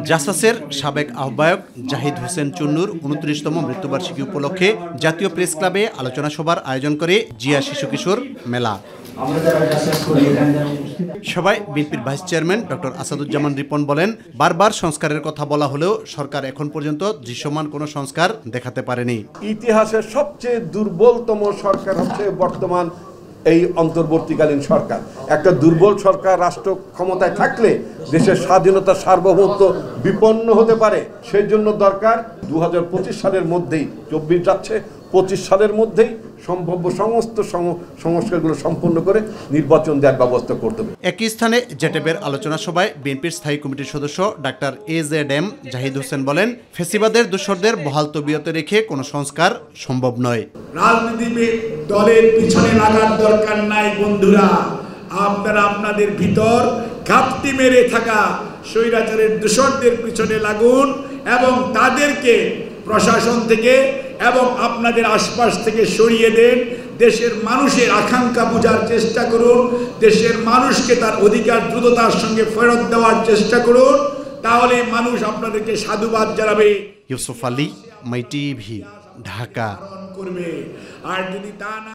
জাসাসের সাবেক আহ্বায়ক জাহিদ হোসেন চুন্নুর ২৯তম মৃত্যুবার্ষিকী উপলক্ষে জাতীয় প্রেস ক্লাবে আলোচনা সভার আয়োজন করে জিয়া শিশু কিশোর মেলা। সভায় বিএনপির vice chairman doctor Asaduzzaman Ripon বলেন, বারবার সংস্কারের কথা বলা হলেও সরকার এখন পর্যন্ত দৃশ্যমান কোনো সংস্কার দেখাতে পারেনি। ইতিহাসের সবচেয়ে দুর্বলতম সরকার হচ্ছে বর্তমান এই অন্তর্বর্তীকালীন সরকার। একটা দুর্বল সরকার রাষ্ট্র ক্ষমতায় থাকলে দেশের স্বাধীনতা সার্বভৌমত্ব বিপন্ন হতে পারে। সেই জন্য দরকার ২০২৫ সালের মধ্যেই, ২৪ যাচ্ছে, ২৫ সালের মধ্যেই সম্ভাব্য সমস্ত সংস্কারগুলো সম্পন্ন করে নির্বাচন দেওয়ার ব্যবস্থা করতে হবে। একই স্থানে জেটেবের আলোচনা সভায় বিএনপির স্থায়ী কমিটির সদস্য ডাক্তার AZM জাহিদ হোসেন বলেন, ফ্যাসিবাদের দোসরদের বহাল তবিয়তে রেখে কোনো সংস্কার সম্ভব নয়। রাজনীতি দলের পিছনে লাগার দরকার নাই বন্ধুরা, আপনারা আপনাদের ভিতর ঘাপটি মেরে থাকা স্বৈরাচারের দোসরদের পিছনে লাগুন এবং তাদেরকে প্রশাসন থেকে এবং আপনাদের আশপাশ থেকে সরিয়ে দেন। দেশের মানুষের আকাঙ্ক্ষা বোঝার চেষ্টা করুন, দেশের মানুষকে তার অধিকার দ্রুততার সঙ্গে ফেরত দেওয়ার চেষ্টা করুন, তাহলে মানুষ আপনাদেরকে সাধুবাদ জানাবে। ইউসুফ আলী, মাই টিভি, ঢাকা। আর যদি তা না